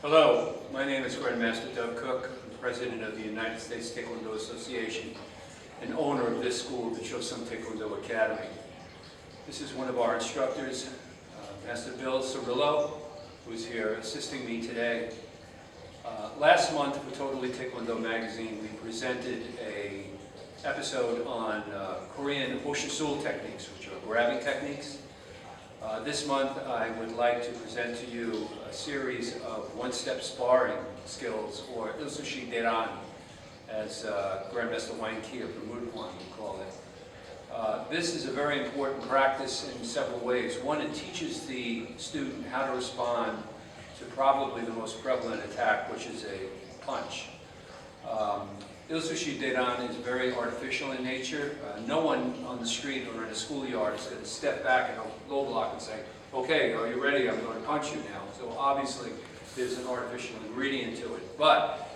Hello, my name is Grandmaster Doug Cook. I'm president of the United States Taekwondo Association and owner of this school, the Chosun Taekwondo Academy. This is one of our instructors, Master Bill Cirillo, who's here assisting me today. Last month for Totally Taekwondo magazine, we presented an episode on Korean Hoshisul techniques, which are grabbing techniques. This month I would like to present to you a series of one-step sparring skills, or Ilsushi Daeryun, as Grandmaster Wang Ki of Bermudaquan would call it. This is a very important practice in several ways. One, it teaches the student how to respond to probably the most prevalent attack, which is a punch. Ilsushi Daeryun is very artificial in nature. No one on the street or in a schoolyard is going to step back and low block and say, okay, are you ready? I'm going to punch you now. So obviously there's an artificial ingredient to it. But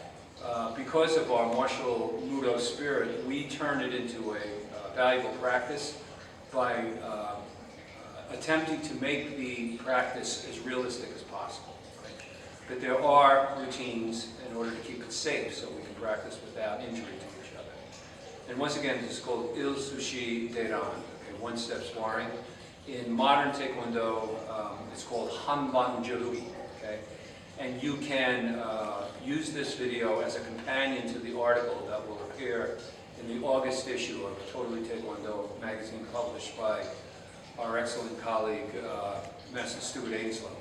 because of our martial Mudo spirit, we turn it into a valuable practice by attempting to make the practice as realistic as possible. But there are routines in order to keep it safe so we can practice without injury to each other. And once again, this is called Ilsushi Daeryun, okay, one-step sparring. In modern Taekwondo, it's called Hanban Jahui, okay? And you can use this video as a companion to the article that will appear in the August issue of Totally Taekwondo magazine published by our excellent colleague, Master Stuart Ainslow.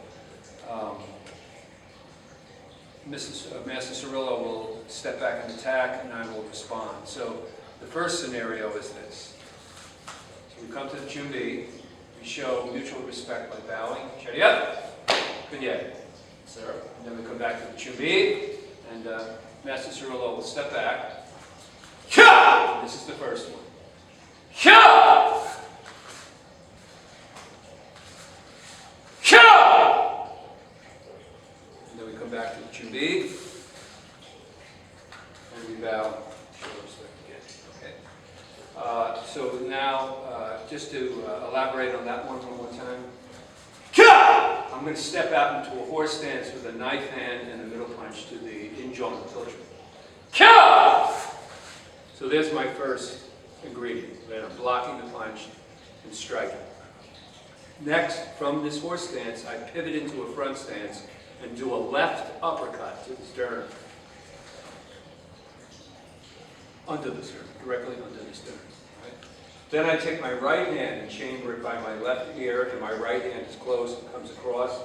Master Cirillo will step back and attack, and I will respond. So the first scenario is this. So we come to the Chumbi, we show mutual respect by bowing. Shady up! Good yay. Sir. And then we come back to the Chumbi, and Master Cirillo will step back. And this is the first one. Back to the Chumbi, and we bow, show respect again. Okay. So now, just to elaborate on that one more time. I'm going to step out into a horse stance with a knife hand and a middle punch to the Injong Tiltry. So there's my first ingredient. Right? I'm blocking the punch and striking. Next, from this horse stance, I pivot into a front stance and do a left uppercut to the sternum. Under the sternum, directly under the sternum. Right? Then I take my right hand and chamber it by my left ear, and my right hand is closed and comes across.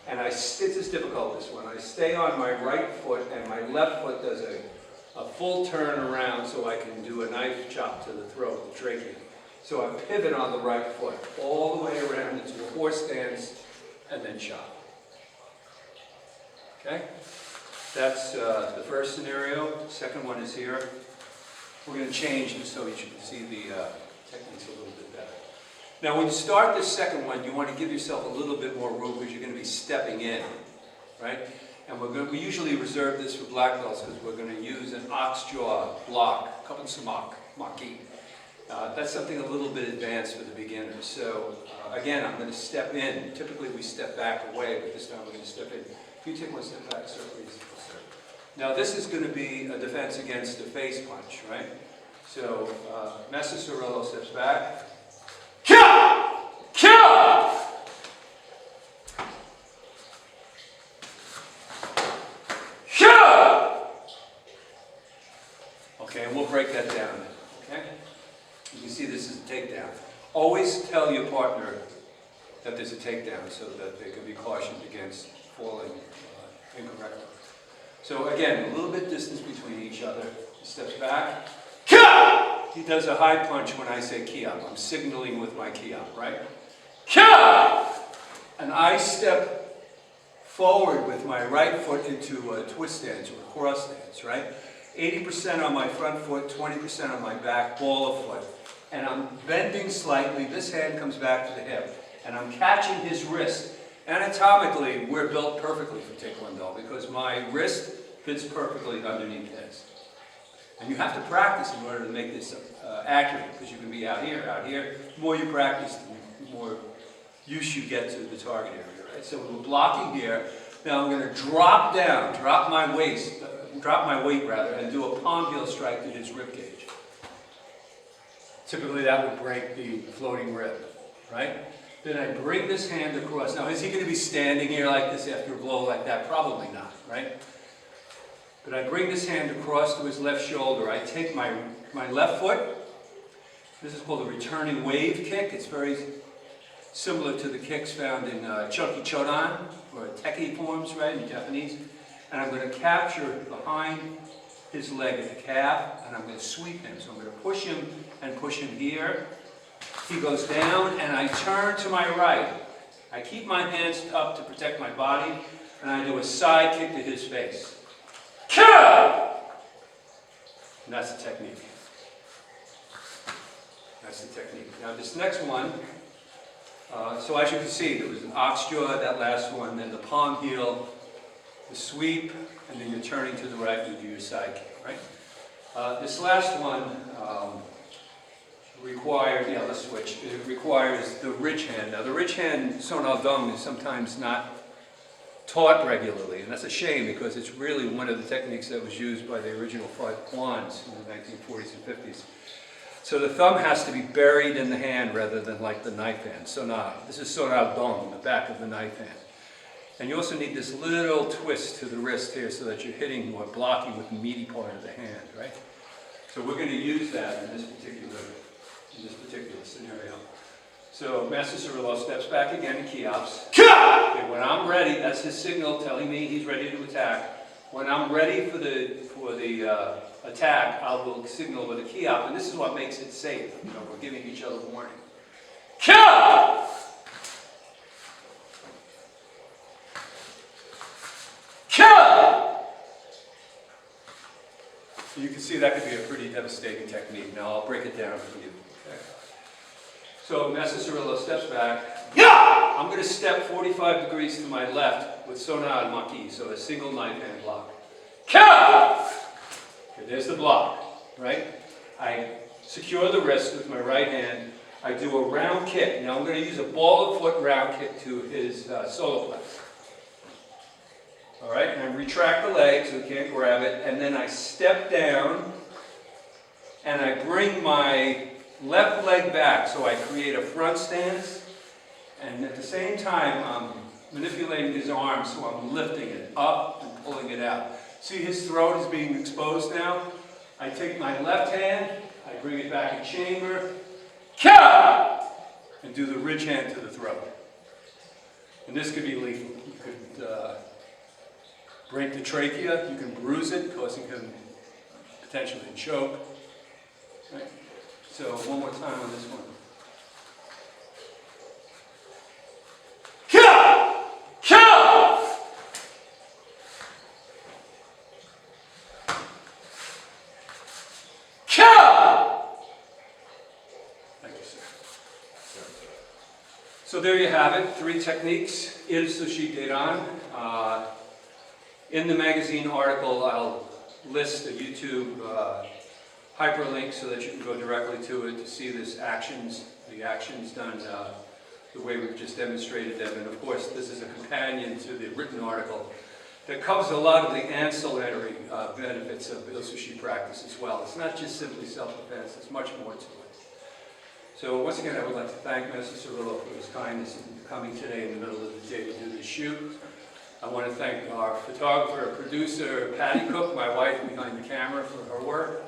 And this is difficult, this one. I stay on my right foot, and my left foot does a full turn around so I can do a knife chop to the throat, the trachea. So I pivot on the right foot, all the way around into a horse stance, and then chop. Okay, that's the first scenario. The second one is here. We're going to change it so you can see the techniques a little bit better. Now, when you start this second one, you want to give yourself a little bit more room because you're going to be stepping in, right? And we usually reserve this for black belts because we're going to use an ox jaw block, kapun sumak, maki. That's something a little bit advanced for the beginners. So again, I'm going to step in. Typically, we step back away, but this time we're going to step in. If you take one step back, sir, please. Sir. Now, this is going to be a defense against a face punch, right? So, Master Cirillo steps back. Kya! Kya! Kya! Okay, and we'll break that down now, okay? You can see this is a takedown. Always tell your partner that there's a takedown so that they can be cautioned against falling incorrectly. So again, a little bit distance between each other. He steps back. Kia! He does a high punch when I say kia. I'm signaling with my kia, right? Kia! And I step forward with my right foot into a twist stance or a cross stance, right? 80% on my front foot, 20% on my back, ball of foot. And I'm bending slightly. This hand comes back to the hip. And I'm catching his wrist. Anatomically, we're built perfectly for Taekwondo because my wrist fits perfectly underneath his. And you have to practice in order to make this accurate because you can be out here, out here. The more you practice, the more use you get to the target area, right? So we're blocking here. Now I'm going to drop down, drop my weight rather, and do a palm heel strike to his rib cage. Typically that would break the floating rib, right? Then I bring this hand across. Now is he going to be standing here like this after a blow like that? Probably not, right? But I bring this hand across to his left shoulder. I take my left foot. This is called a returning wave kick. It's very similar to the kicks found in Choki Chodan, or Teki forms, right, in Japanese. And I'm going to capture behind his leg at the calf, and I'm going to sweep him. So I'm going to push him and push him here. He goes down, and I turn to my right. I keep my hands up to protect my body, and I do a side kick to his face. And that's the technique. That's the technique. Now this next one, so as you can see, there was an ox jaw, that last one, then the palm heel, the sweep, and then you're turning to the right, you do your side kick, right? This last one requires, let's switch. It requires the ridge hand. Now the ridge hand, sonaldong, is sometimes not taught regularly, and that's a shame because it's really one of the techniques that was used by the original 5 kwans in the 1940s and 50s. So the thumb has to be buried in the hand rather than like the knife hand. This is sonaldong, the back of the knife hand. And you also need this little twist to the wrist here so that you're hitting or blocking with the meaty part of the hand, right? So we're going to use that in this particular scenario. So Master Cirillo steps back again and kiops. Okay, when I'm ready, that's his signal telling me he's ready to attack. When I'm ready for the attack, I will signal with a kiop, and this is what makes it safe. You know, we're giving each other warning. Kiop! Kiop! So you can see that could be a pretty devastating technique. Now I'll break it down for you. Okay. So Master Cirillo steps back. Yeah! I'm going to step 45 degrees to my left with Sona and Maki, so a single knife hand block. Kiop! Okay, there's the block, right? I secure the wrist with my right hand. I do a round kick. Now I'm going to use a ball of foot round kick to his solar plex. All right, and I retract the leg so he can't grab it, and then I step down and I bring my left leg back, so I create a front stance, and at the same time I'm manipulating his arm, so I'm lifting it up and pulling it out. See, his throat is being exposed now. I take my left hand, I bring it back in chamber, and do the ridge hand to the throat. And this could be lethal. You could break the trachea, you can bruise it, causing him potentially to choke. Right? So one more time on this one. Thank you, sir. So there you have it, 3 techniques. Il Sushi Daeryun. In the magazine article, I'll list a YouTube hyperlink so that you can go directly to it to see the actions done the way we've just demonstrated them. And of course, this is a companion to the written article that covers a lot of the ancillary benefits of Il Sushi practice as well. It's not just simply self-defense, there's much more to it. So once again, I would like to thank Master Cirillo for his kindness in coming today in the middle of the day to do this shoot. I want to thank our photographer, producer, Patty Cook, my wife behind the camera, for her work.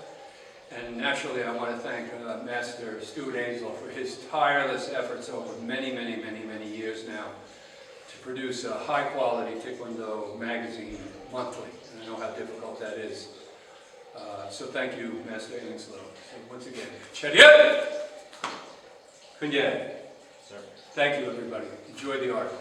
And naturally, I want to thank Master Stuart Angel for his tireless efforts over many, many, many, many years now to produce a high-quality Taekwondo magazine monthly. And I know how difficult that is. So thank you, Master Angel. So once again, Chadiet! Kunyay. Sir. Thank you, everybody. Enjoy the article.